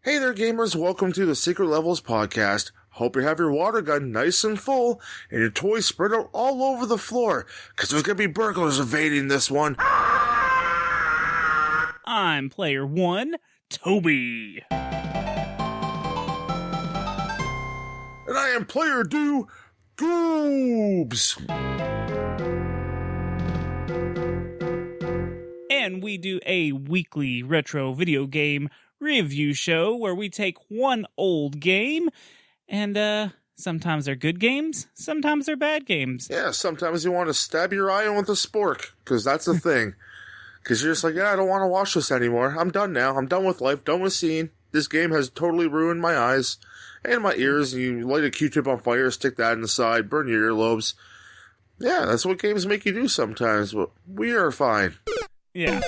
Hey there, gamers. Welcome to the Secret Levels podcast. Hope you have your water gun nice and full and your toys spread out all over the floor, because there's going to be burglars invading this one. I'm player one, Toby. And I am player two, Goobs. And we do a weekly retro video game review show where we take one old game and sometimes they're good games, sometimes they're bad games. Yeah, sometimes you want to stab your eye with a spork, because that's the thing. Because you're just like, yeah, I don't want to watch this anymore. I'm done now. I'm done with life, done with seeing. This game has totally ruined my eyes and my ears. And you light a Q-tip on fire, stick that in the side, burn your earlobes. Yeah, that's what games make you do sometimes, but we are fine. Yeah.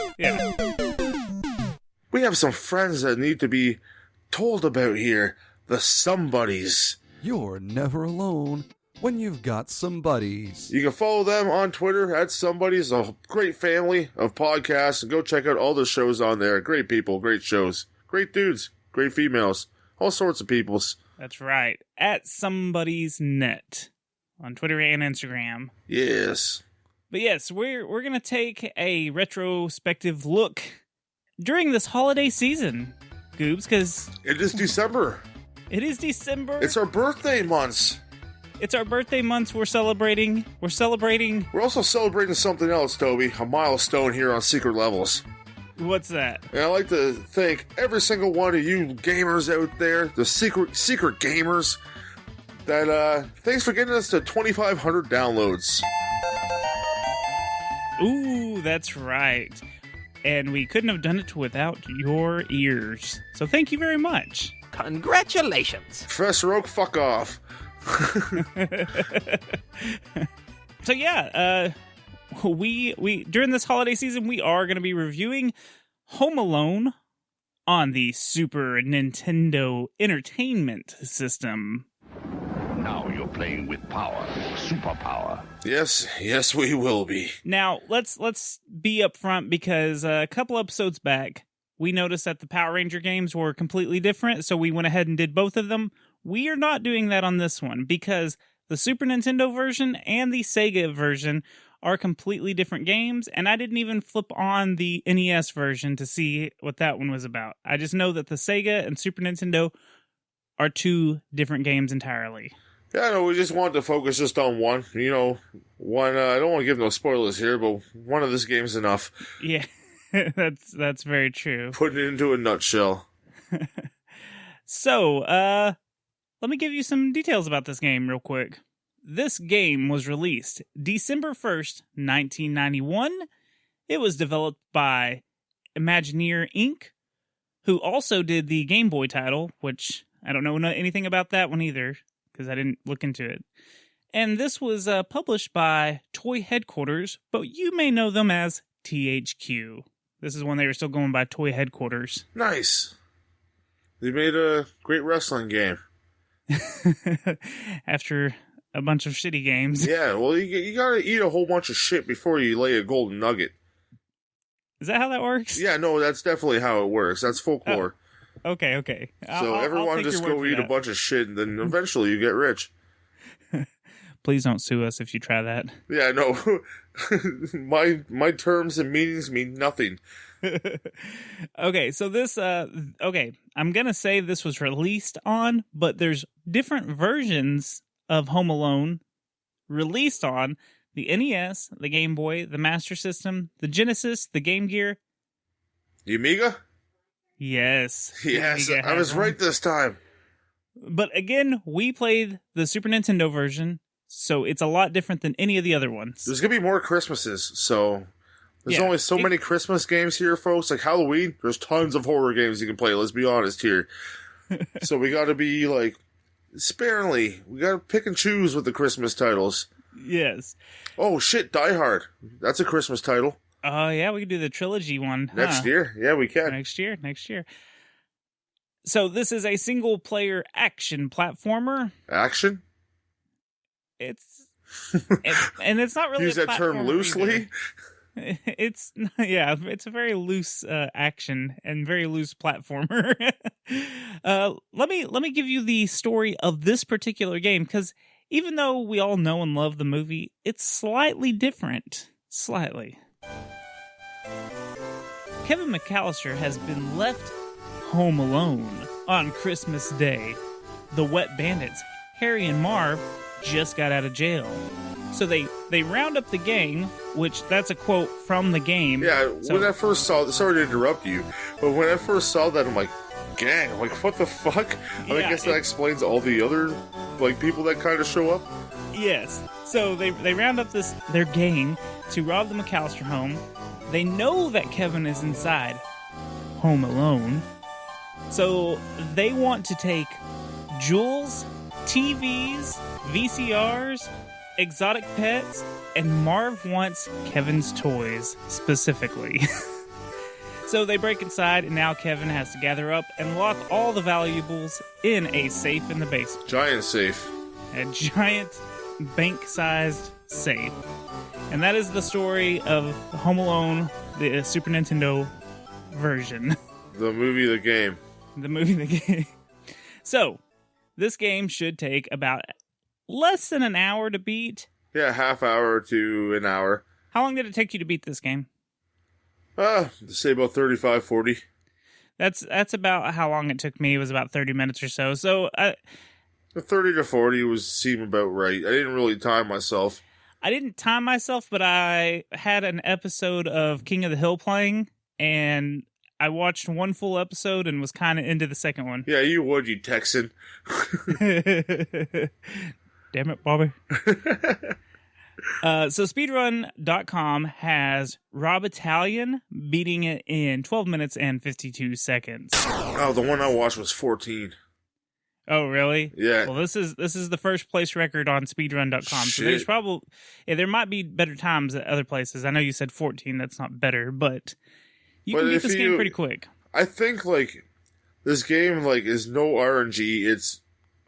We have some friends that need to be told about here. The somebodies. You're never alone when you've got some buddies. You can follow them on Twitter at somebodies. A great family of podcasts. And go check out all the shows on there. Great people, great shows. Great dudes, great females. All sorts of peoples. That's right. At somebody's net on Twitter and Instagram. Yes. But yes, we're going to take a retrospective look during this holiday season, Goobs, because It is December. it is December. It's our birthday months. It's our birthday months. We're celebrating. We're also celebrating something else, Toby. A milestone here on Secret Levels. What's that? And I'd like to thank every single one of you gamers out there, the secret gamers, that thanks for getting us to 2,500 downloads. Ooh, that's right. And we couldn't have done it without your ears. So thank you very much. Congratulations. Professor Oak, fuck off. So yeah, we during this holiday season we are going to be reviewing Home Alone on the Super Nintendo Entertainment System. Now you're playing with power, superpower. Yes, we will be. Now, let's be upfront because a couple episodes back, we noticed that the Power Ranger games were completely different, so we went ahead and did both of them. We are not doing that on this one because the Super Nintendo version and the Sega version are completely different games, and I didn't even flip on the NES version to see what that one was about. I just know that the Sega and Super Nintendo are two different games entirely. Yeah, no, we just wanted to focus just on one. You know, one, I don't want to give no spoilers here, but one of this game's enough. Yeah, that's very true. Putting it into a nutshell. So, let me give you some details about this game real quick. This game was released December 1st, 1991. It was developed by Imagineer Inc., who also did the Game Boy title, which I don't know anything about that one either, because I didn't look into it. And this was published by Toy Headquarters, but you may know them as THQ. This is when they were still going by Toy Headquarters. Nice. They made a great wrestling game. After a bunch of shitty games. Yeah, well, you gotta eat a whole bunch of shit before you lay a golden nugget. Is that how that works? Yeah, no, that's definitely how it works. That's folklore. Okay. So everyone just go eat a bunch of shit, and then eventually you get rich. Please don't sue us if you try that. Yeah, no. my terms and meanings mean nothing. Okay, so this, I'm gonna say this was released on, but there's different versions of Home Alone released on the NES, the Game Boy, the Master System, the Genesis, the Game Gear. The Amiga? Yes. Yes, Amiga I was had one. right this time. But again, we played the Super Nintendo version, so it's a lot different than any of the other ones. There's gonna be more Christmases, so there's Yeah. only so many Christmas games here, folks. Like Halloween, there's tons of horror games you can play, let's be honest here. So we gotta be, like, sparingly. We gotta pick and choose with the Christmas titles. Yes. Oh, shit, Die Hard. That's a Christmas title. Oh, yeah, we could do the trilogy one. Next year. Yeah, we can. Next year. So this is a single-player action platformer. Action? And it's not really Use a that term platformer loosely. It's it's a very loose action and very loose platformer. Let me give you the story of this particular game, because even though we all know and love the movie, it's slightly different. Slightly. Kevin McAllister has been left home alone on Christmas Day. The wet bandits, Harry and Marv, just got out of jail. So they round up the gang, which that's a quote from the game. Yeah, when I first saw this, sorry to interrupt you, but when I first saw that, I'm like, gang, I'm like, what the fuck? I guess that explains all the other, like, people that kind of show up. Yes. So they round up their gang to rob the McAllister home. They know that Kevin is inside, home alone. So they want to take jewels, TVs, VCRs, exotic pets, and Marv wants Kevin's toys, specifically. So they break inside, and now Kevin has to gather up and lock all the valuables in a safe in the basement. Giant safe. A giant bank-sized safe. And that is the story of Home Alone, the Super Nintendo version. The movie, the game. The movie, the game. So, this game should take about less than an hour to beat. Yeah, half hour to an hour. How long did it take you to beat this game? Say about 35, 40. That's about how long it took me. It was about 30 minutes or so. So, 30 to 40 seemed about right. I didn't really time myself. I didn't time myself, but I had an episode of King of the Hill playing, and I watched one full episode and was kind of into the second one. Yeah, you would, you Texan. Damn it, Bobby. So speedrun.com has Rob Italian beating it in 12 minutes and 52 seconds. Oh, the one I watched was 14. Oh, really? Yeah. Well, this is the first place record on speedrun.com. Shit. So there's probably there might be better times at other places. I know you said 14, that's not better, but you can beat this game pretty quick. I think like this game like is no RNG.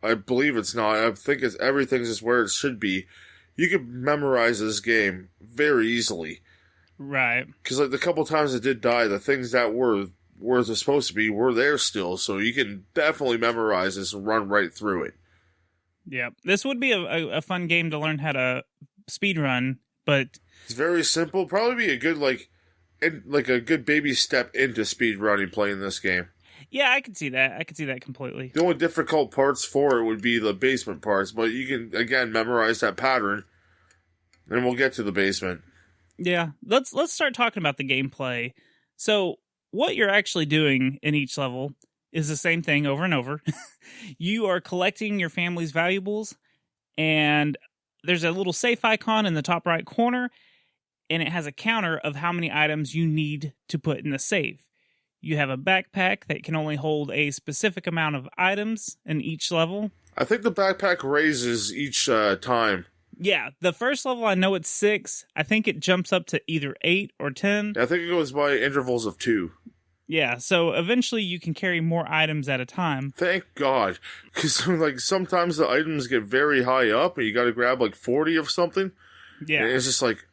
I believe it's not. I think everything's just where it should be. You can memorize this game very easily. Right. Because like the couple times it did die, the things that were where they're supposed to be were there still, so you can definitely memorize this and run right through it. Yeah, this would be a fun game to learn how to speedrun, but it's very simple. Probably be a good a good baby step into speedrunning playing this game. Yeah, I could see that. I could see that completely. The only difficult parts for it would be the basement parts, but you can again memorize that pattern, and we'll get to the basement. Yeah, let's start talking about the gameplay. So, what you're actually doing in each level is the same thing over and over. You are collecting your family's valuables, and there's a little safe icon in the top right corner, and it has a counter of how many items you need to put in the safe. You have a backpack that can only hold a specific amount of items in each level. I think the backpack raises each time. Yeah, the first level I know it's 6. I think it jumps up to either 8 or 10. I think it goes by intervals of 2. Yeah, so eventually you can carry more items at a time. Thank God. Because like sometimes the items get very high up and you got to grab like 40 of something. Yeah. And it's just like,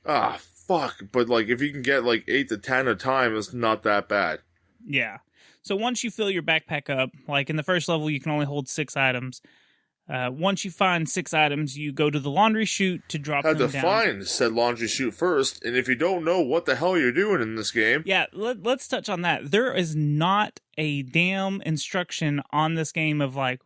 fuck. But like if you can get like 8 to 10 at a time, it's not that bad. Yeah. So once you fill your backpack up, like in the first level you can only hold 6 items. Once you find 6 items, you go to the laundry chute to drop them down. Had to find said laundry chute first, and if you don't know what the hell you're doing in this game... Yeah, let's touch on that. There is not a damn instruction on this game of, like,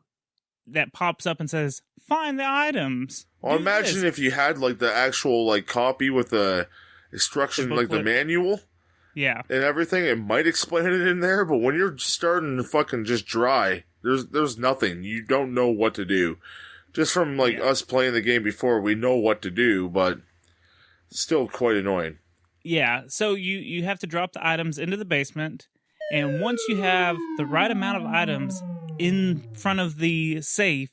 that pops up and says, find the items. Well, imagine if you had, like, the actual, like, copy with the instruction, like, the manual... Yeah. And everything, it might explain it in there, but when you're starting to fucking just dry... There's nothing. You don't know what to do. Just from, like, us playing the game before, we know what to do, but it's still quite annoying. Yeah, so you have to drop the items into the basement, and once you have the right amount of items in front of the safe,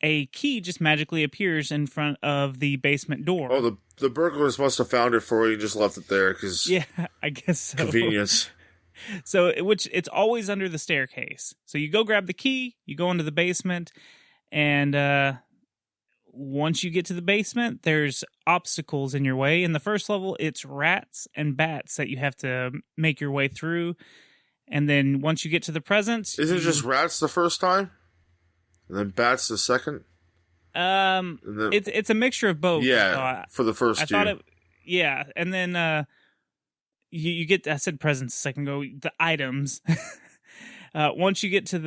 a key just magically appears in front of the basement door. Oh, the burglars must have found it for you and just left it there, because... Yeah, I guess so. Convenience. So, which it's always under the staircase. So you go grab the key, you go into the basement, and once you get to the basement, there's obstacles in your way. In the first level, it's rats and bats that you have to make your way through. And then once you get to the presents... Is it just rats the first time? And then bats the second? It's a mixture of both. Yeah, for the first I two. thought it... Yeah, and then you get... I said presents a second ago. The items. Once you get to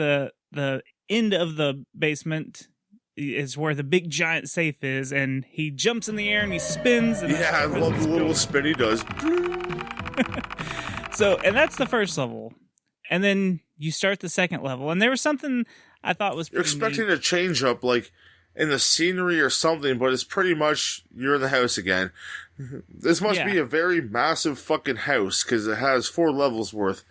the end of the basement... is where the big giant safe is, and he jumps in the air and he spins. And I love the little spin he does. So, and that's the first level. And then you start the second level, and there was something I thought was You're pretty expecting neat. a change up, like, in the scenery or something, but it's pretty much you're in the house again. This must be a very massive fucking house, because it has 4 levels worth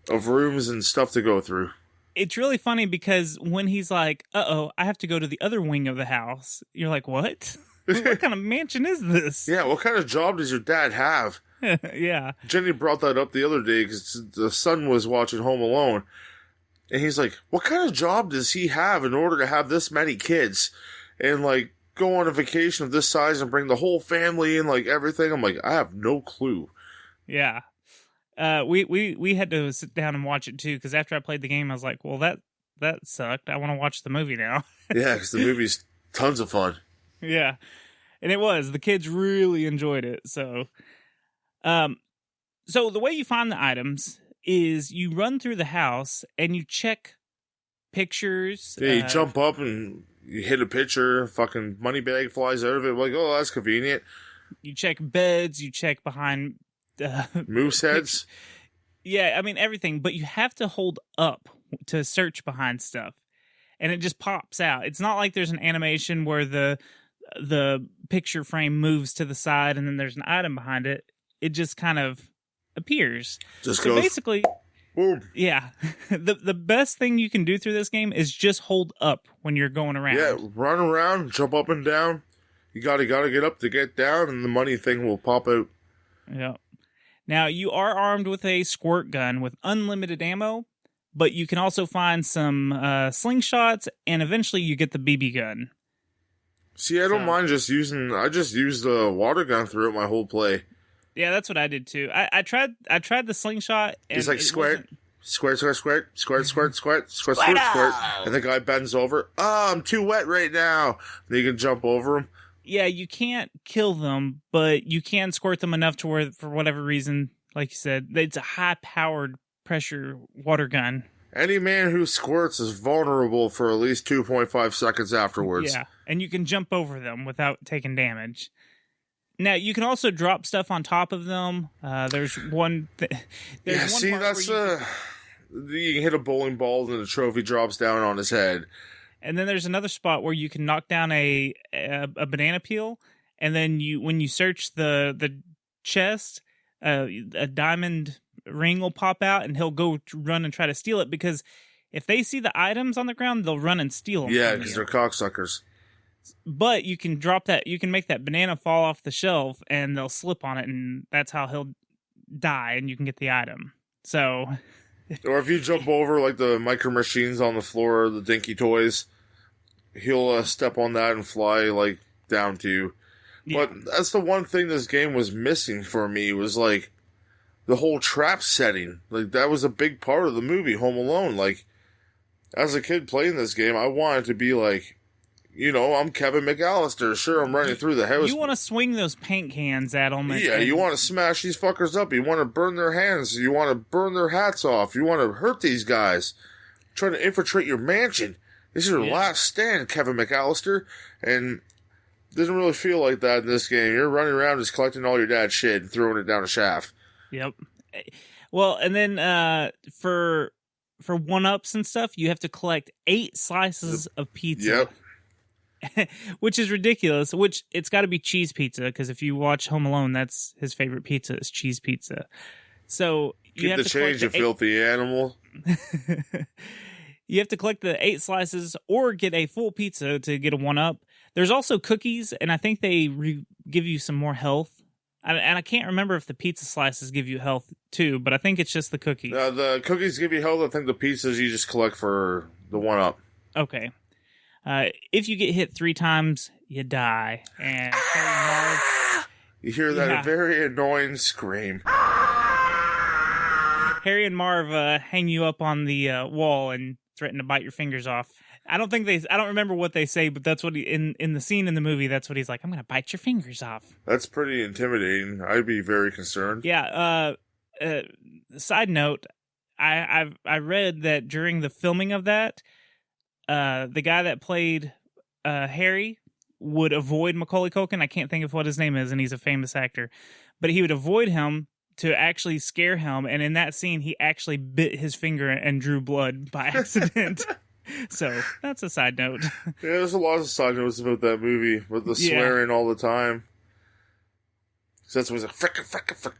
of rooms and stuff to go through. It's really funny because when he's like, uh-oh, I have to go to the other wing of the house, you're like, what? What kind of mansion is this? Yeah, what kind of job does your dad have? Yeah. Jenny brought that up the other day because the son was watching Home Alone. And he's like, what kind of job does he have in order to have this many kids? And, like, go on a vacation of this size and bring the whole family and, like, everything? I'm like, I have no clue. Yeah. We had to sit down and watch it too, because after I played the game, I was like, well, that sucked. I want to watch the movie now. Yeah, because the movie's tons of fun. Yeah. And it was. The kids really enjoyed it. So the way you find the items is you run through the house and you check pictures. Yeah, you jump up and you hit a picture, fucking money bag flies out of it. Like, oh, that's convenient. You check beds, you check behind... moose heads. Yeah, I mean, everything. But you have to hold up to search behind stuff. And it just pops out. It's not like there's an animation where the picture frame moves to the side and then there's an item behind it. It just kind of appears. Just so goes, basically, boom. Yeah. The best thing you can do through this game is just hold up when you're going around. Yeah, run around, jump up and down. You gotta get up to get down, and the money thing will pop out. Yeah. Now, you are armed with a squirt gun with unlimited ammo, but you can also find some slingshots, and eventually you get the BB gun. See, I don't mind just using... I just used the water gun throughout my whole play. Yeah, that's what I did too. I tried the slingshot. And he's like, squirt, squirt, squirt, squirt, squirt, squirt, squirt, squirt, squirt, squirt. And the guy bends over. Oh, I'm too wet right now. And you can jump over him. Yeah, you can't kill them, but you can squirt them enough to where, for whatever reason, like you said, it's a high-powered pressure water gun. Any man who squirts is vulnerable for at least 2.5 seconds afterwards. Yeah, and you can jump over them without taking damage. Now, you can also drop stuff on top of them. There's one... You can hit a bowling ball and the trophy drops down on his head. And then there's another spot where you can knock down a banana peel, and then when you search the chest, a diamond ring will pop out, and he'll go run and try to steal it, because if they see the items on the ground, they'll run and steal them. Yeah, because they're cocksuckers. But you can you can make that banana fall off the shelf, and they'll slip on it, and that's how he'll die, and you can get the item. So... Or if you jump over, like, the micro machines on the floor, the dinky toys, he'll step on that and fly, like, down to you. Yeah. But that's the one thing this game was missing for me, was, like, the whole trap setting. Like, that was a big part of the movie, Home Alone. Like, as a kid playing this game, I wanted to be, like, you know, I'm Kevin McAllister. Sure, I'm running through the house. You want to swing those paint cans at them. Yeah, you want to smash these fuckers up. You want to burn their hands. You want to burn their hats off. You want to hurt these guys. Trying to infiltrate your mansion. This is your last stand, Kevin McAllister. And it doesn't really feel like that in this game. You're running around just collecting all your dad's shit and throwing it down a shaft. Yep. Well, and then for 1-ups and stuff, you have to collect 8 slices of pizza. Yep. Which is ridiculous. Which it's got to be cheese pizza, because if you watch Home Alone, that's his favorite pizza is cheese pizza. So you Keep have the to change, you filthy animal. You have to collect the 8 slices or get a full pizza to get a 1-up. There's also cookies, and I think they give you some more health. And I can't remember if the pizza slices give you health too, but I think it's just the cookies. The cookies give you health. I think the pizzas you just collect for the 1-up. Okay. If you get hit 3 times, you die. And You hear that very annoying scream. Harry and Marv hang you up on the wall and threaten to bite your fingers off. I don't remember what they say, but that's what in the scene in the movie, that's what he's like, I'm going to bite your fingers off. That's pretty intimidating. I'd be very concerned. Yeah. Side note, I read that during the filming of that, the guy that played Harry would avoid Macaulay Culkin. I can't think of what his name is, and he's a famous actor. But he would avoid him to actually scare him, and in that scene, he actually bit his finger and drew blood by accident. So, that's a side note. Yeah, there's a lot of side notes about that movie, with the swearing all the time. So that's what he's like, frickin'.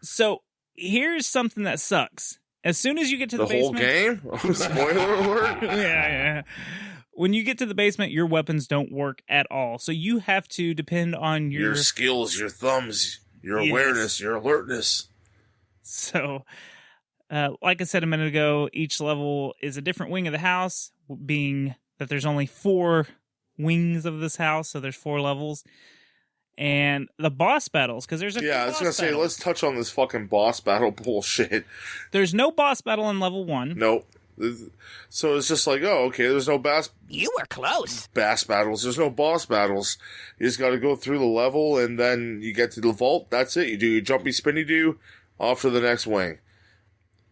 So, here's something that sucks. As soon as you get to the basement... The whole game? Spoiler alert? Yeah. When you get to the basement, your weapons don't work at all. So you have to depend on your skills, your thumbs, your awareness, your alertness. So, like I said a minute ago, each level is a different wing of the house, being that there's only 4 wings of this house, so there's 4 levels. And the boss battles, because there's I was going to say, let's touch on this fucking boss battle bullshit. There's no boss battle in level 1. Nope. So it's just like, oh, okay, there's no You were close. bass battles. There's no boss battles. You just got to go through the level, and then you get to the vault. That's it. You do your jumpy spinny do, off to the next wing.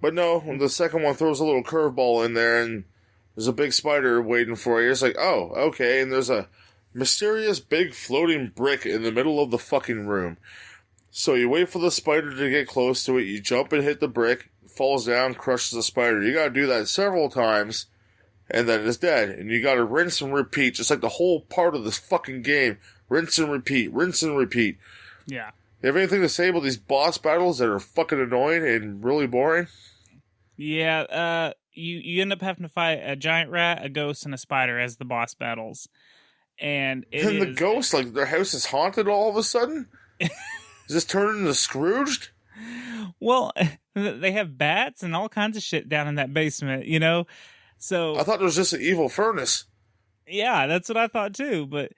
But no, the second one throws a little curveball in there, and there's a big spider waiting for you. It's like, oh, okay, and there's a mysterious big floating brick in the middle of the fucking room. So you wait for the spider to get close to it, you jump and hit the brick, falls down, crushes the spider. You gotta do that several times, and then it's dead. And you gotta rinse and repeat, just like the whole part of this fucking game. Rinse and repeat, rinse and repeat. Yeah. You have anything to say about these boss battles that are fucking annoying and really boring? Yeah, you end up having to fight a giant rat, a ghost, and a spider as the boss battles. And the ghost, like, their house is haunted all of a sudden? Is this turning into Scrooged? Well, they have bats and all kinds of shit down in that basement, So I thought there was just an evil furnace. Yeah, that's what I thought too. But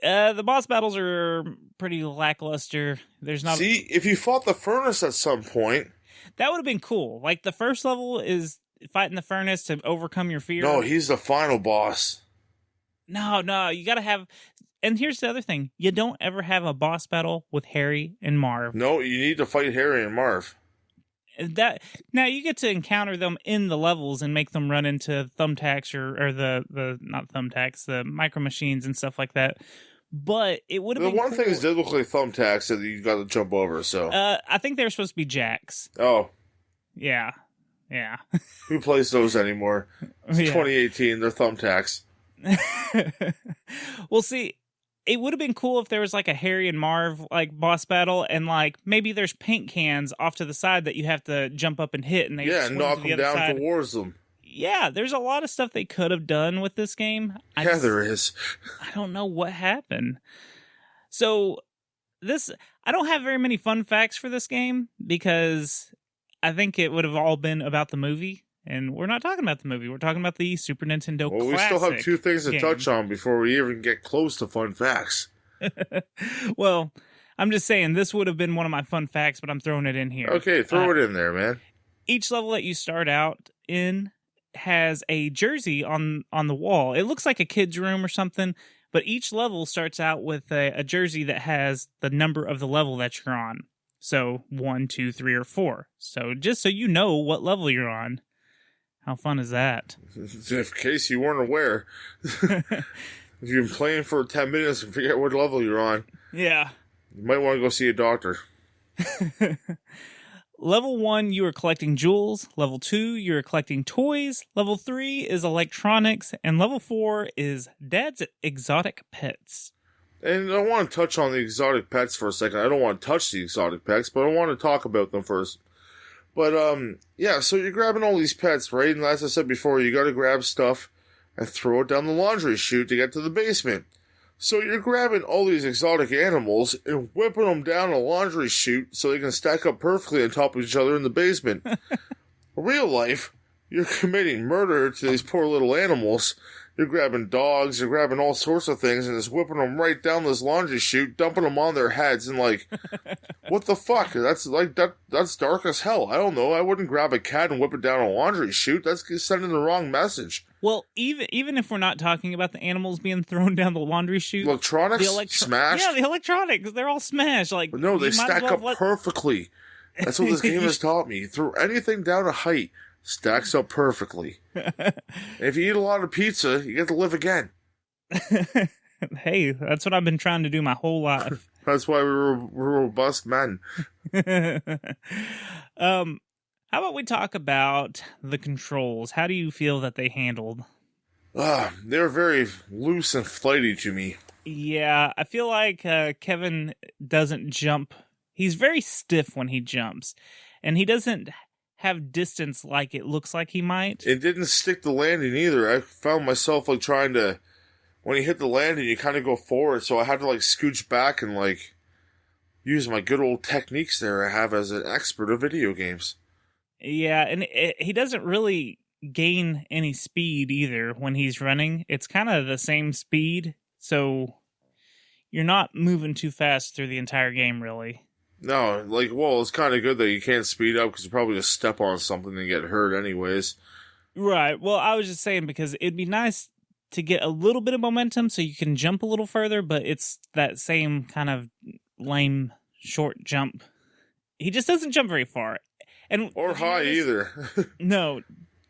the boss battles are pretty lackluster. There's not. See, if you fought the furnace at some point, that would have been cool. Like the first level is fighting the furnace to overcome your fear. No, he's the final boss. No, you got to have. And here's the other thing: you don't ever have a boss battle with Harry and Marv. No, you need to fight Harry and Marv. That now you get to encounter them in the levels and make them run into thumbtacks or the not thumbtacks, the micro machines and stuff like that. But it would have been one cool. thing is did look like thumbtacks that you got to jump over. So I think they're supposed to be jacks. Oh, yeah. Who plays those anymore? It's 2018. They're thumbtacks. Well, see, it would have been cool if there was like a Harry and Marv like boss battle, and like maybe there's paint cans off to the side that you have to jump up and hit, and they knock them down towards them. Yeah, there's a lot of stuff they could have done with this game. There is. I don't know what happened. So I don't have very many fun facts for this game because I think it would have all been about the movie. And we're not talking about the movie. We're talking about the Super Nintendo classic. Well, we still have 2 things to game. touch on before we even get close to fun facts. Well, I'm just saying this would have been one of my fun facts, but I'm throwing it in here. Okay, throw it in there, man. Each level that you start out in has a jersey on the wall. It looks like a kid's room or something, but each level starts out with a jersey that has the number of the level that you're on. So 1, 2, 3, or 4. So just so you know what level you're on. How fun is that? In case you weren't aware. If you've been playing for 10 minutes and forget what level you're on. Yeah. You might want to go see a doctor. Level 1, you are collecting jewels. Level 2, you're collecting toys. Level 3 is electronics. And level 4 is Dad's exotic pets. And I want to touch on the exotic pets for a second. I don't want to touch the exotic pets, but I want to talk about them first. But, so you're grabbing all these pets, right? And as I said before, you gotta grab stuff and throw it down the laundry chute to get to the basement. So you're grabbing all these exotic animals and whipping them down a laundry chute so they can stack up perfectly on top of each other in the basement. In real life, you're committing murder to these poor little animals You're grabbing dogs, you're grabbing all sorts of things, and just whipping them right down this laundry chute, dumping them on their heads, and like, what the fuck? That's dark as hell. I don't know. I wouldn't grab a cat and whip it down a laundry chute. That's sending the wrong message. Well, even if we're not talking about the animals being thrown down the laundry chute, Electronics smashed. Yeah, the electronics, they're all smashed. Like, But no, they you might as stack well up perfectly. That's what this game has taught me. Throw anything down a height, stacks up perfectly. If you eat a lot of pizza, you get to live again. Hey, that's what I've been trying to do my whole life. That's why we're robust men. How about we talk about the controls? How do you feel that they handled? They're very loose and flighty to me. Yeah, I feel like Kevin doesn't jump. He's very stiff when he jumps, and he doesn't have distance like it looks like he might. It didn't stick the landing either. I found myself like trying to, when you hit the landing, you kind of go forward, so I had to like scooch back and like use my good old techniques there I have as an expert of video games. Yeah, and he doesn't really gain any speed either when he's running. It's kind of the same speed, so you're not moving too fast through the entire game, really. No, like, well, it's kind of good that you can't speed up because you probably just step on something and get hurt anyways. Right. Well, I was just saying because it'd be nice to get a little bit of momentum so you can jump a little further, but it's that same kind of lame short jump. He just doesn't jump very far. Or high either. No.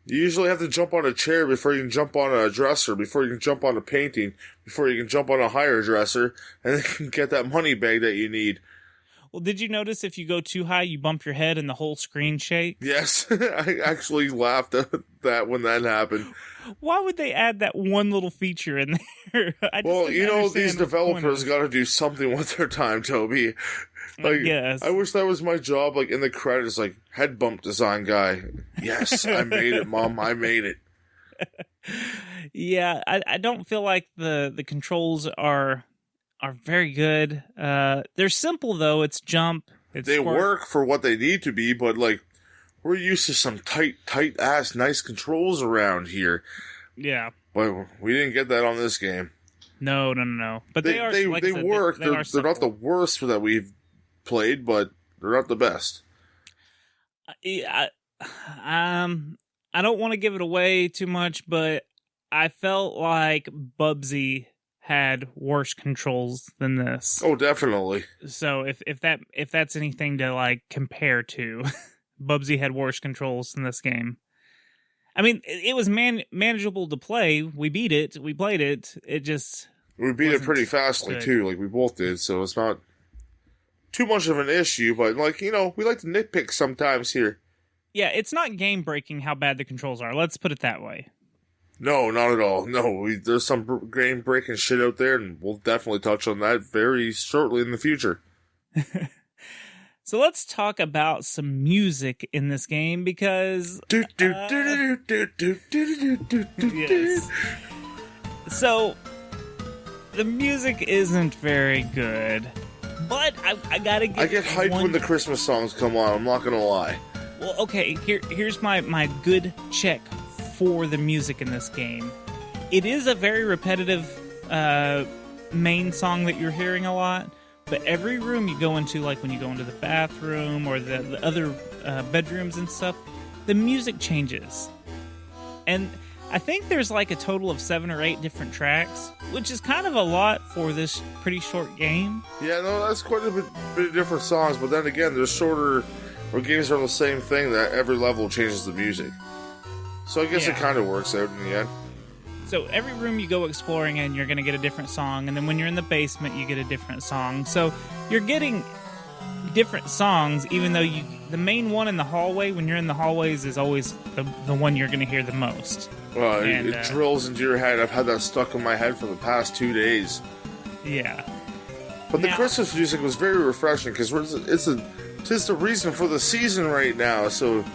You usually have to jump on a chair before you can jump on a dresser, before you can jump on a painting, before you can jump on a higher dresser, and then you can get that money bag that you need. Well, did you notice if you go too high, you bump your head and the whole screen shakes? Yes, I actually laughed at that when that happened. Why would they add that one little feature in there? Well, you know, these developers got to do something with their time, Toby. Like, yes. I wish that was my job, like, in the credits, like, head bump design guy. Yes, I made it, Mom, I made it. Yeah, I don't feel like the controls are very good. They're simple, though. It's jump. They work for what they need to be, but, like, we're used to some tight-ass, nice controls around here. Yeah. But we didn't get that on this game. No. But they work. They're not the worst that we've played, but they're not the best. I don't want to give it away too much, but I felt like Bubsy had worse controls than this. Oh, definitely. So if that's anything to like compare to, Bubsy had worse controls than this game. I mean, it was manageable to play. We beat it. We played it. It just we beat it pretty fastly too, like we both did. So it's not too much of an issue. But like, you know, we like to nitpick sometimes here. Yeah, it's not game breaking how bad the controls are. Let's put it that way. No, not at all. No, there's some game breaking shit out there, and we'll definitely touch on that very shortly in the future. So let's talk about some music in this game because yes. So the music isn't very good, but I gotta get. I get hyped when the Christmas songs come on. I'm not gonna lie. Well, okay. Here's my good check for the music in this game. It is a very repetitive main song that you're hearing a lot. But every room you go into, like when you go into the bathroom or the other bedrooms and stuff, the music changes. And I think there's like a total of 7 or 8 different tracks, which is kind of a lot for this pretty short game. Yeah, no, that's quite a bit of different songs, but then again, there's shorter, or games are the same thing, that every level changes the music. So I guess it kind of works out in the end. So every room you go exploring in, you're going to get a different song, and then when you're in the basement, you get a different song. So you're getting different songs, even though the main one in the hallway, when you're in the hallways, is always the one you're going to hear the most. Well, it drills into your head. I've had that stuck in my head for the past 2 days. Yeah. But the Christmas music was very refreshing, because it's the reason for the season right now, so...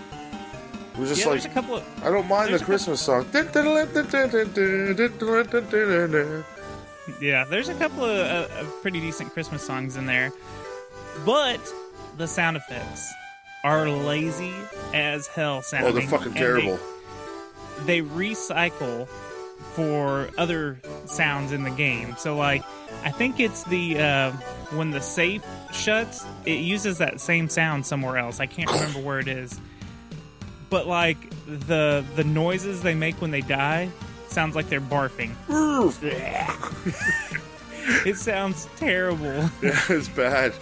We're just like, I don't mind the Christmas song. Yeah, there's a couple of pretty decent Christmas songs in there. But the sound effects are lazy as hell sounding. Oh, they're fucking terrible. They recycle for other sounds in the game. So, like, I think it's the when the safe shuts, it uses that same sound somewhere else. I can't remember where it is. But, like, the noises they make when they die sounds like they're barfing. It sounds terrible. Yeah, it's bad.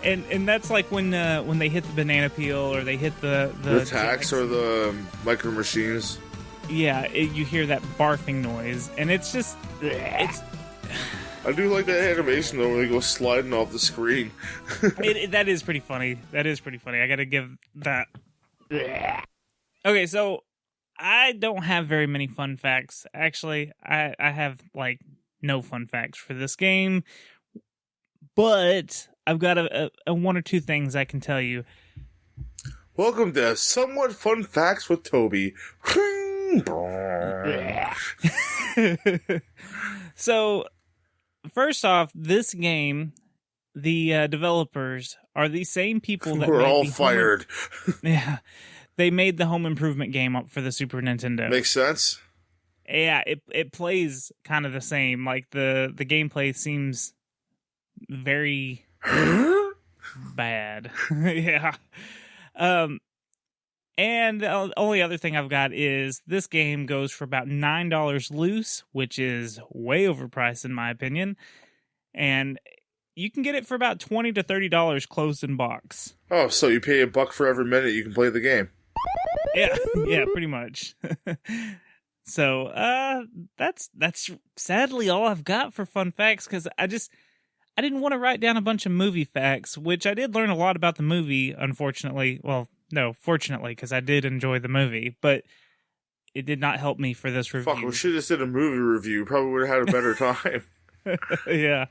And that's like when they hit the banana peel or they hit the tax or the micro machines. Yeah, you hear that barfing noise, and it's just it's. I do like that animation though, when they go sliding off the screen. That is pretty funny. That is pretty funny. I gotta give that. Okay, so I don't have very many fun facts. Actually, I have like no fun facts for this game, but I've got a one or two things I can tell you. Welcome to Somewhat Fun Facts with Toby. So, first off, this game, the developers are the same people that we're made all the fired. Yeah, they made the Home Improvement game up for the Super Nintendo. Makes sense. Yeah, it plays kind of the same. Like the gameplay seems very bad. Yeah. And the only other thing I've got is this game goes for about $9 loose, which is way overpriced in my opinion. And you can get it for about $20 to $30 closed in box. Oh, so you pay $1 for every minute you can play the game. Yeah, pretty much. So, that's sadly all I've got for fun facts, because I didn't want to write down a bunch of movie facts, which I did learn a lot about the movie, unfortunately. Well, no, fortunately, because I did enjoy the movie, but it did not help me for this review. Fuck, we should have did a movie review. Probably would have had a better time. Yeah.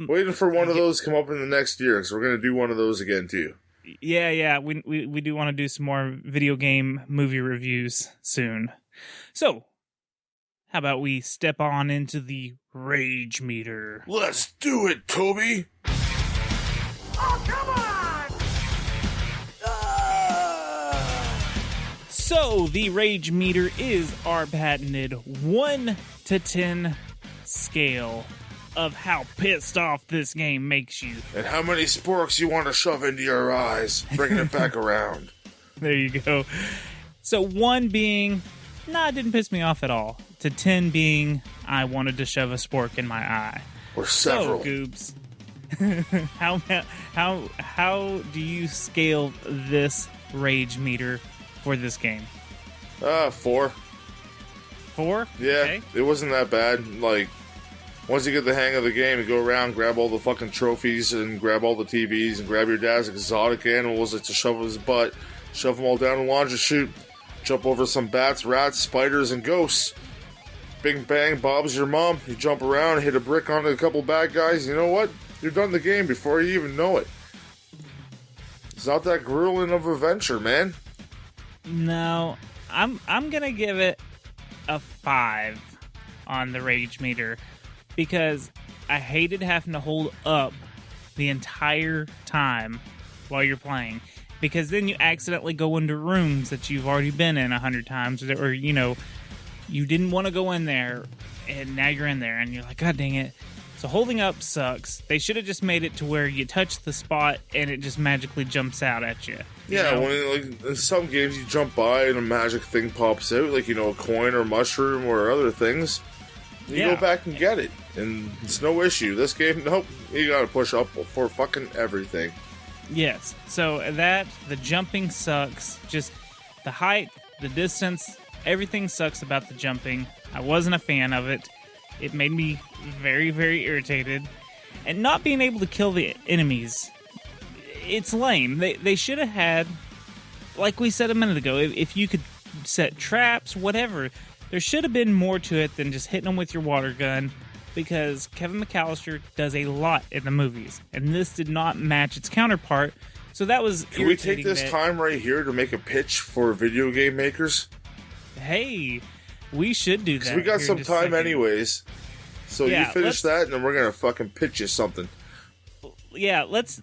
Waiting for one of those to come up in the next year, because we're going to do one of those again, too. Yeah. We do want to do some more video game movie reviews soon. So, how about we step on into the rage meter? Let's do it, Toby! Oh, come on! So, the rage meter is our patented 1 to 10 scale of how pissed off this game makes you. And how many sporks you want to shove into your eyes, bringing it back around. There you go. So 1 being, nah, it didn't piss me off at all, to 10 being, I wanted to shove a spork in my eye. Or several. So, Goobs, how do you scale this rage meter for this game? 4. 4? Yeah, Okay. It wasn't that bad. Like, once you get the hang of the game, you go around, grab all the fucking trophies, and grab all the TVs, and grab your dad's exotic animals to shove in his butt, shove them all down and launch a chute, jump over some bats, rats, spiders, and ghosts. Bing bang, Bob's your mom. You jump around, hit a brick onto a couple bad guys. You know what? You're done the game before you even know it. It's not that grueling of a venture, man. No, I'm gonna give it a 5 on the rage meter, because I hated having to hold up the entire time while you're playing, because then you accidentally go into rooms that you've already been in 100 times, or you didn't want to go in there, and now you're in there, and you're like, God dang it. So holding up sucks. They should have just made it to where you touch the spot and it just magically jumps out at you. Yeah, know? when like in some games you jump by and a magic thing pops out, like a coin or mushroom or other things. You go back and get it, and it's no issue. This game, nope, you gotta push up for fucking everything. Yes. So the jumping sucks. Just the height, the distance, everything sucks about the jumping. I wasn't a fan of it. It made me very, very irritated. And not being able to kill the enemies, it's lame. They should have had, like we said a minute ago, if you could set traps, whatever, there should have been more to it than just hitting them with your water gun, because Kevin McAllister does a lot in the movies, and this did not match its counterpart, so that was Can we take this time right here to make a pitch for video game makers? Hey, we should do that. Because we got some time anyways. So Yeah, you finish that, and then we're gonna fucking pitch you something. Yeah, let's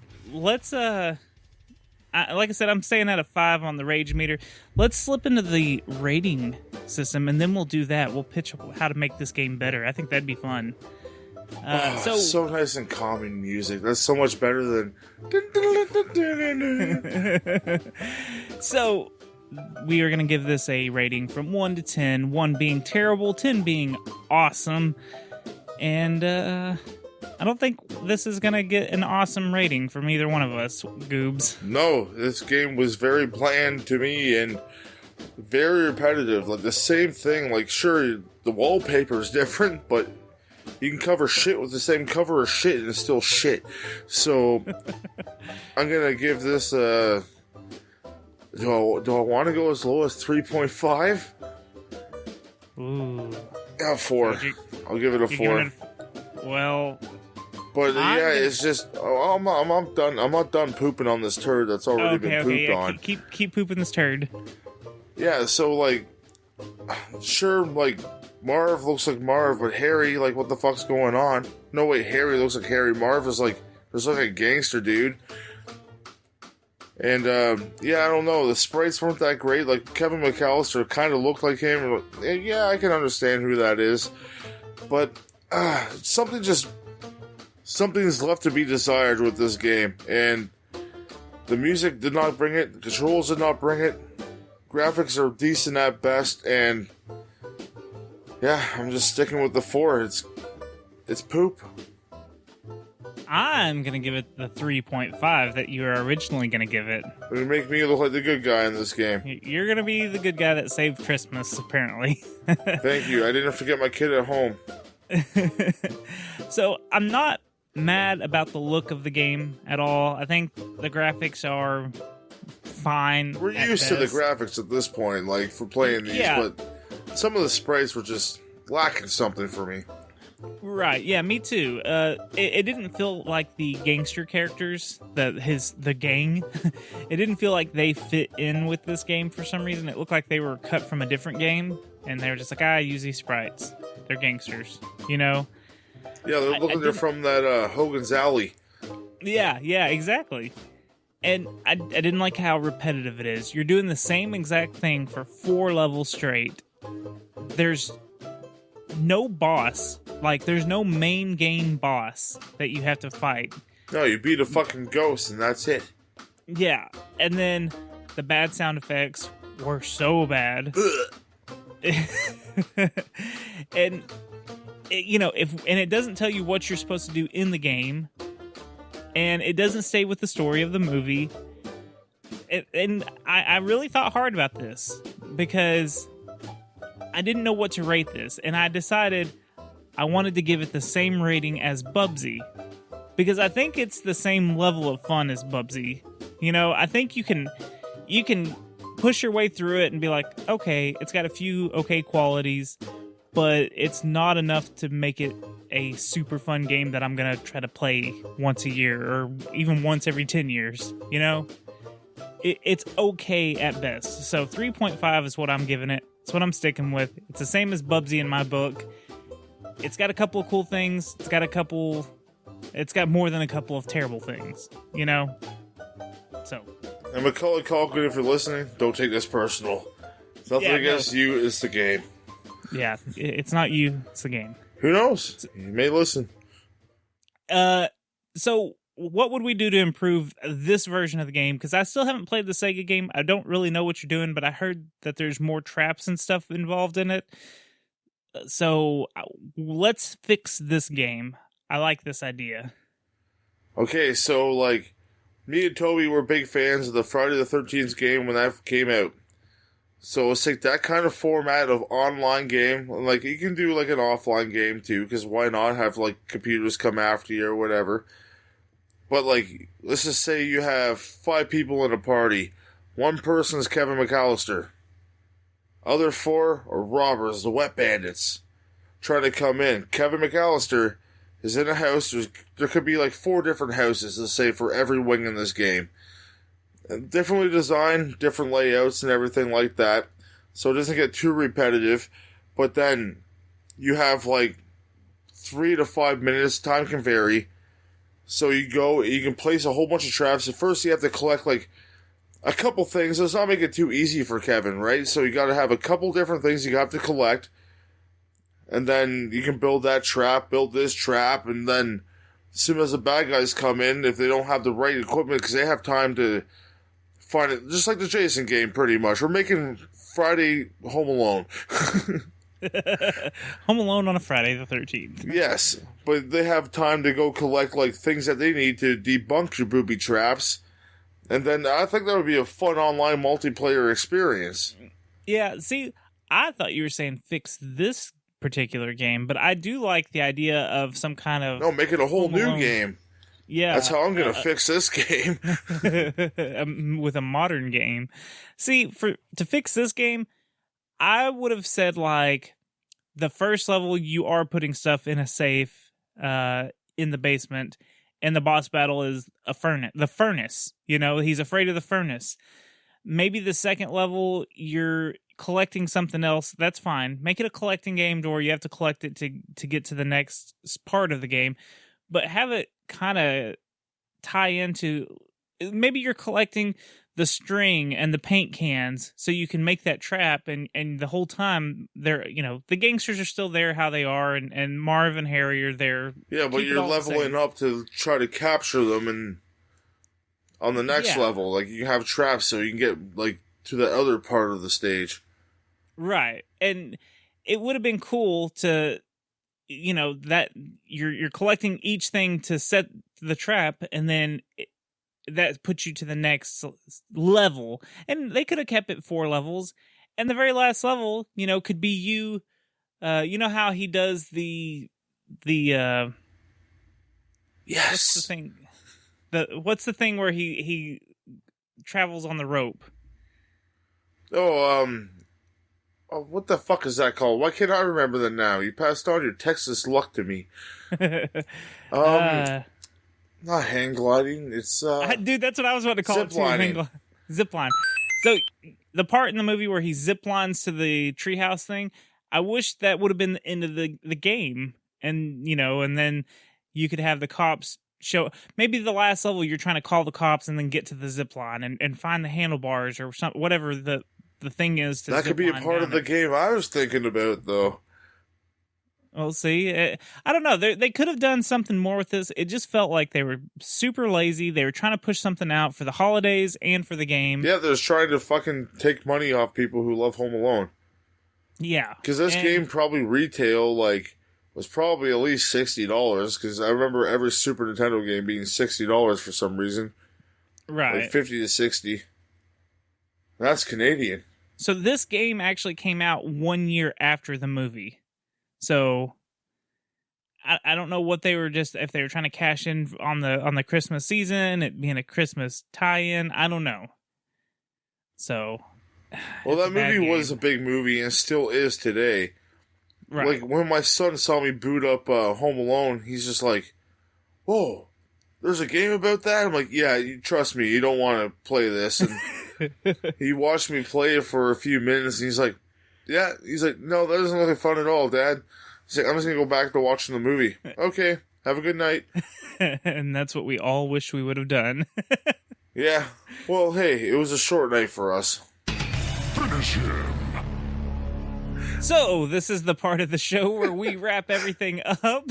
like I said, I'm staying at a 5 on the rage meter. Let's slip into the rating system, and then we'll do that. We'll pitch how to make this game better. I think that'd be fun. So nice and calming music. That's so much better than. So we are going to give this a rating from 1 to 10. 1 being terrible, 10 being awesome. And I don't think this is going to get an awesome rating from either one of us, Goobs. No, this game was very bland to me and very repetitive. Like the same thing. Like, sure, the wallpaper is different, but you can cover shit with the same cover of shit and it's still shit. So I'm going to give this do I want to go as low as 3.5? Ooh. Yeah, 4. I'll give it a 4. Well, but yeah, it's just I'm done. I'm not done pooping on this turd that's already been pooped on. Keep pooping this turd. Yeah, so like, sure, like Marv looks like Marv, but Harry, like, what the fuck's going on? No, wait, Harry looks like Harry. Marv is like a gangster dude. And yeah, I don't know. The sprites weren't that great. Like Kevin McAllister kind of looked like him. Yeah, I can understand who that is, but something's left to be desired with this game. And the music did not bring it. The controls did not bring it. Graphics are decent at best, and yeah, I'm just sticking with the 4. It's poop. I'm going to give it the 3.5 that you were originally going to give it. You make me look like the good guy in this game. You're going to be the good guy that saved Christmas, apparently. Thank you. I didn't forget my kid at home. So, I'm not mad about the look of the game at all. I think the graphics are fine. We're used to the graphics at this point, like, for playing these, but some of the sprites were just lacking something for me. Right, yeah, me too. It didn't feel like the gangster characters, the gang, it didn't feel like they fit in with this game for some reason. It looked like they were cut from a different game, and they were just like, use these sprites. They're gangsters, you know? Yeah, they look like they're from that Hogan's Alley. Yeah, exactly. And I didn't like how repetitive it is. You're doing the same exact thing for 4 levels straight. There's no boss. Like, there's no main game boss that you have to fight. No, you beat a fucking ghost and that's it. Yeah, and then the bad sound effects were so bad. And it doesn't tell you what you're supposed to do in the game, and it doesn't stay with the story of the movie. And I really thought hard about this because I didn't know what to rate this, and I decided I wanted to give it the same rating as Bubsy, because I think it's the same level of fun as Bubsy. You know, I think you can push your way through it and be like, okay, it's got a few okay qualities, but it's not enough to make it a super fun game that I'm going to try to play once a year or even once every 10 years, you know? It's okay at best. So 3.5 is what I'm giving it. It's what I'm sticking with. It's the same as Bubsy in my book. It's got a couple of cool things. It's got more than a couple of terrible things, you know? So. And Macaulay Culkin, if you're listening, don't take this personal. It's nothing against you, it's the game. Yeah, it's not you, it's the game. Who knows? You may listen. So what would we do to improve this version of the game? Because I still haven't played the Sega game. I don't really know what you're doing, but I heard that there's more traps and stuff involved in it. So let's fix this game. I like this idea. Okay, so like, me and Toby were big fans of the Friday the 13th game when that came out. So let's take that kind of format of online game. Like, you can do like an offline game too, because why not have like computers come after you or whatever. But like, let's just say you have 5 people in a party. One person is Kevin McAllister. Other 4 are robbers, the wet bandits, trying to come in. Kevin McAllister is in a house. There could be like 4 different houses, let's say, for every wing in this game. And differently designed, different layouts and everything like that. So it doesn't get too repetitive. But then you have like 3 to 5 minutes. Time can vary. So you go, you can place a whole bunch of traps. At first you have to collect like a couple things. Let's not make it too easy for Kevin, right? So you got to have a couple different things you have to collect, and then you can build that trap, build this trap, and then as soon as the bad guys come in, if they don't have the right equipment, because they have time to find it, just like the Jason game, pretty much. We're making Friday Home Alone. Home Alone on a Friday the 13th. Yes, but they have time to go collect like things that they need to debunk your booby traps, and then I think that would be a fun online multiplayer experience. Yeah, see, I thought you were saying fix this particular game, but I do like the idea of some kind of No, make it a whole Home new Alone. game. Yeah, That's how I'm going to fix this game. with a modern game. See, to fix this game, I would have said like the first level you are putting stuff in a safe in the basement, and the boss battle is the furnace. You know, he's afraid of the furnace. Maybe the second level you're collecting something else. That's fine. Make it a collecting game to where you have to collect it to get to the next part of the game, but have it kind of tie into, maybe you're collecting the string and the paint cans so you can make that trap, and the whole time they're, you know, the gangsters are still there how they are, and Marv and Harry are there. Yeah, but Keep it you're all the leveling same. up to try to capture them, and on the next Yeah. level, like you have traps so you can get like to the other part of the stage. Right. And it would have been cool to, you know, that you're collecting each thing to set the trap, and then that puts you to the next level. And they could have kept it 4 levels, and the very last level, you know, could be you. You know how he does the what's the Yes. thing? What's the thing where he travels on the rope? Oh, what the fuck is that called? Why can't I remember that now? You passed on your Texas luck to me. Not hang gliding. It's Dude, that's what I was about to call it too. Ziplining. Zipline. So the part in the movie where he ziplines to the treehouse thing, I wish that would have been the end of the game, and you know, and then you could have the cops show. Maybe the last level you're trying to call the cops and then get to the zipline and find the handlebars or something, whatever the thing is. To that could be a zip line part of down the game I was thinking about, though. Well, see, I don't know. They could have done something more with this. It just felt like they were super lazy. They were trying to push something out for the holidays and for the game. Yeah, they're trying to fucking take money off people who love Home Alone. Yeah. Because this And- game probably retail, like, was probably at least $60, because I remember every Super Nintendo game being $60 for some reason. Right. Like 50 to 60. That's Canadian. So this game actually came out 1 year after the movie. So I don't know what they were if they were trying to cash in on the Christmas season, it being a Christmas tie-in. I don't know. So Well, it's that a bad movie was a game. big movie and still is today. Right. Like, when my son saw me boot up Home Alone, he's just like, whoa, there's a game about that? I'm like, yeah, trust me, you don't want to play this. And he watched me play it for a few minutes, and he's like, yeah. He's like, no, that doesn't look like fun at all, Dad. He's like, I'm just going to go back to watching the movie. Okay, have a good night. And that's what we all wish we would have done. Yeah, well, hey, it was a short night for us. Finish him. So this is the part of the show where we wrap everything up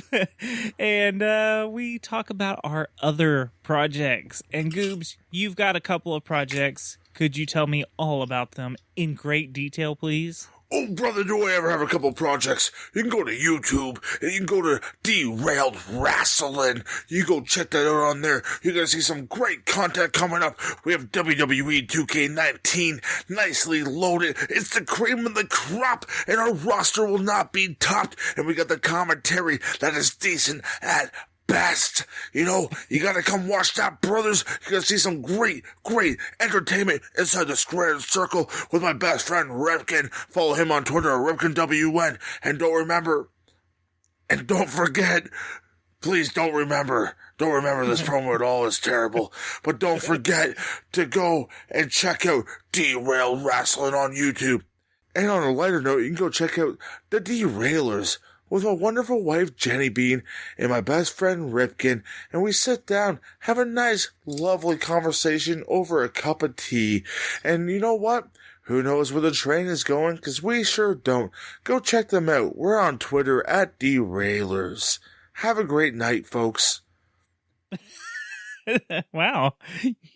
and we talk about our other projects. And Goobs, you've got a couple of projects. Could you tell me all about them in great detail, please? Oh, brother, do I ever have a couple projects? You can go to YouTube, and you can go to Derailed Wrestling. You go check that out on there. You're going to see some great content coming up. We have WWE 2K19 nicely loaded. It's the cream of the crop, and our roster will not be topped. And we got the commentary that is decent at best. You know, you gotta come watch that, brothers. You're gonna see some great entertainment inside the squared circle with my best friend Ripkin. Follow him on Twitter at RipkinWN. And don't forget, please don't remember this promo at all. It's terrible. But don't forget to go and check out Derailed Wrestling on YouTube. And on a lighter note, you can go check out the Derailers with my wonderful wife Jenny Bean and my best friend Ripkin, and we sit down, have a nice, lovely conversation over a cup of tea. And you know what? Who knows where the train is going? 'Cause we sure don't. Go check them out. We're on Twitter at Derailers. Have a great night, folks. Wow.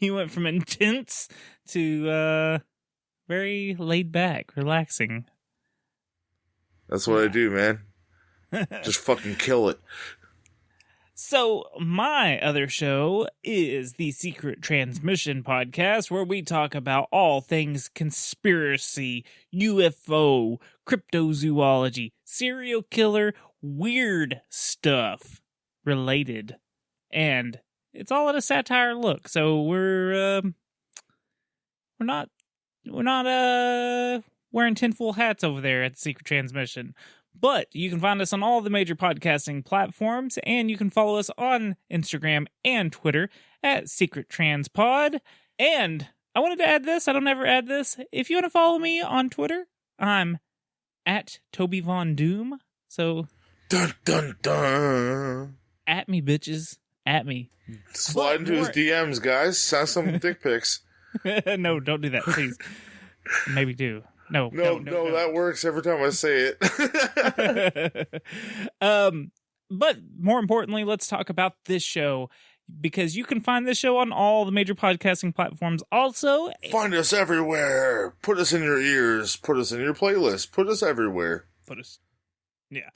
You went from intense to very laid back, relaxing. That's what I do, man. Just fucking kill it. So, my other show is the Secret Transmission podcast, where we talk about all things conspiracy, UFO, cryptozoology, serial killer, weird stuff related. And it's all at a satire look. So we're not wearing tinfoil hats over there at the Secret Transmission. But you can find us on all the major podcasting platforms, and you can follow us on Instagram and Twitter at Secret Transpod. And I wanted to add this. I don't ever add this. If you want to follow me on Twitter, I'm at Toby Von Doom. So Dun dun dun. at me, bitches. At me. Slide into his DMs, guys. Send some dick pics. No, don't do that, please. Maybe do. No, that works every time I say it. But more importantly, let's talk about this show, because you can find this show on all the major podcasting platforms also. Find us everywhere. Put us in your ears. Put us in your playlist. Put us everywhere. Yeah.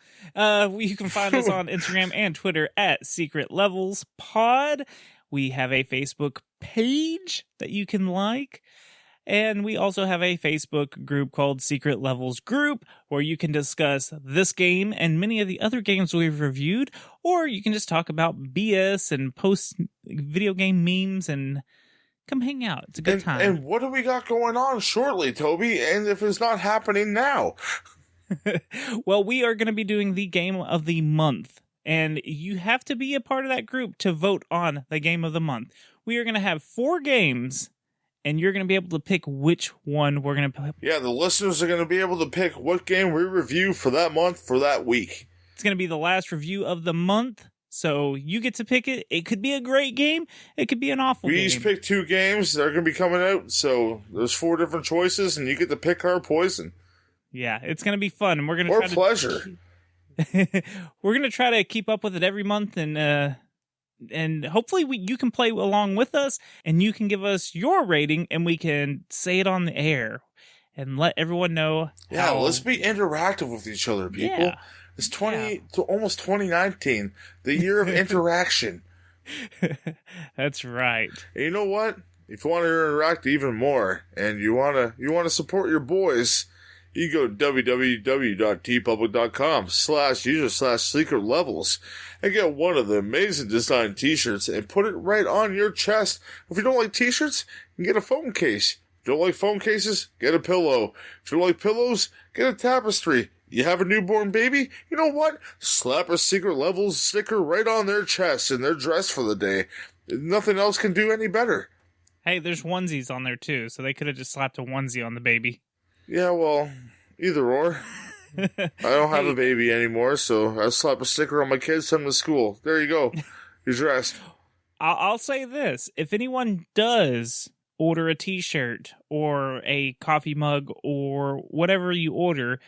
You can find us on Instagram and Twitter at Secret Levels Pod. We have a Facebook page that you can like. And we also have a Facebook group called Secret Levels Group, where you can discuss this game and many of the other games we've reviewed, or you can just talk about BS and post video game memes and come hang out. It's a good time. And what do we got going on shortly, Toby? And if it's not happening now? Well, we are going to be doing the Game of the Month, and you have to be a part of that group to vote on the Game of the Month. We are going to have 4 games, and you're going to be able to pick which one we're going to play. Yeah, the listeners are going to be able to pick what game we review for that month, for that week. It's going to be the last review of the month, so you get to pick it. It could be a great game. It could be an awful game. We each pick 2 games. They're going to be coming out, so there's 4 different choices, and you get to pick our poison. Yeah, it's going to be fun, and we're going to or try pleasure. We're going to try to keep up with it every month, and hopefully you can play along with us, and you can give us your rating, and we can say it on the air and let everyone know. Yeah, let's be interactive with each other, people. Yeah. It's almost 2019, the year of interaction. That's right. And you know what? If you want to interact even more, and you want to support your boys, you go to www.tpublic.com/user/secret-levels and get one of the amazing design t-shirts and put it right on your chest. If you don't like t-shirts, you can get a phone case. If you don't like phone cases, get a pillow. If you don't like pillows, get a tapestry. You have a newborn baby? You know what? Slap a Secret Levels sticker right on their chest and they're dressed for the day. Nothing else can do any better. Hey, there's onesies on there too, so they could have just slapped a onesie on the baby. Yeah, well, either or. I don't have a baby anymore, so I slap a sticker on my kids, send them to school. There you go. You're dressed. I'll say this. If anyone does order a t-shirt or a coffee mug or whatever you order,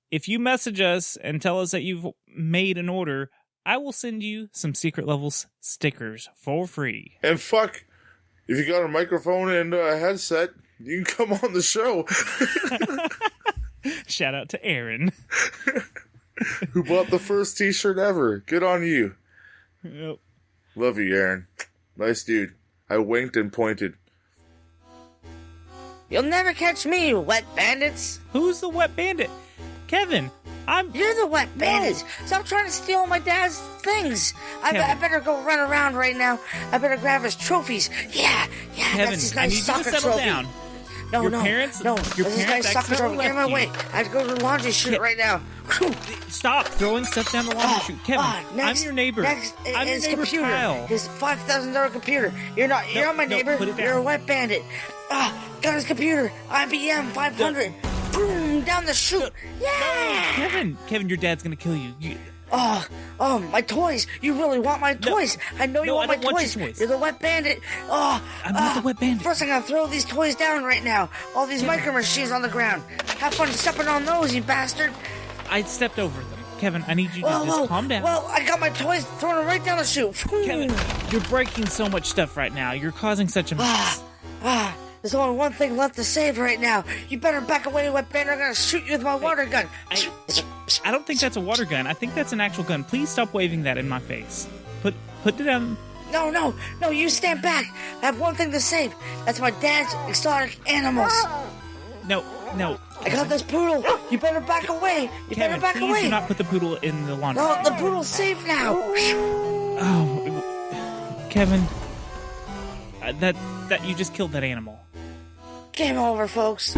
if you message us and tell us that you've made an order, I will send you some Secret Levels stickers for free. And fuck, if you got a microphone and a headset, you can come on the show. Shout out to Aaron. Who bought the first t-shirt ever. Good on you. Yep. Love you, Aaron. Nice dude. I winked and pointed. You'll never catch me, you wet bandits. Who's the wet bandit? Kevin, You're the wet bandits. Stop trying to steal my dad's things. I better go run around right now. I better grab his trophies. Yeah, Kevin, that's his I nice need you to soccer settle trophy. down. No, Your no, parents- no. your This is parents nice soccer accidentally trophy. Get in my left way. you. I have to go to the laundry chute right now. Whew. Stop throwing stuff down the laundry chute. Kevin, Next, I'm your neighbor. Next I'm your is neighbor, computer. Kyle. His $5,000 computer. You're not my no, neighbor. put it down. You're a wet bandit. Got his computer. IBM 500. Boom. down the chute. Yeah! Kevin, your dad's gonna kill you. Oh, my toys. You really want my toys. I know you want my toys. You're the wet bandit. I'm not the wet bandit. First, I'm going to throw these toys down right now. All these micro machines on the ground. Have fun stepping on those, you bastard. I stepped over them. Kevin, I need you to just calm down. Well, I got my toys thrown right down the chute. Kevin, you're breaking so much stuff right now. You're causing such a mess. There's only one thing left to save right now. You better back away, wet bandit. I'm going to shoot you with my water gun. I don't think that's a water gun. I think that's an actual gun. Please stop waving that in my face. Put it down. No, you stand back. I have one thing to save. That's my dad's exotic animals. No. I got this poodle. You better back away. Kevin, please do not put the poodle in the laundry. No, the poodle's safe now. Oh, Kevin. That you just killed that animal. Game over, folks.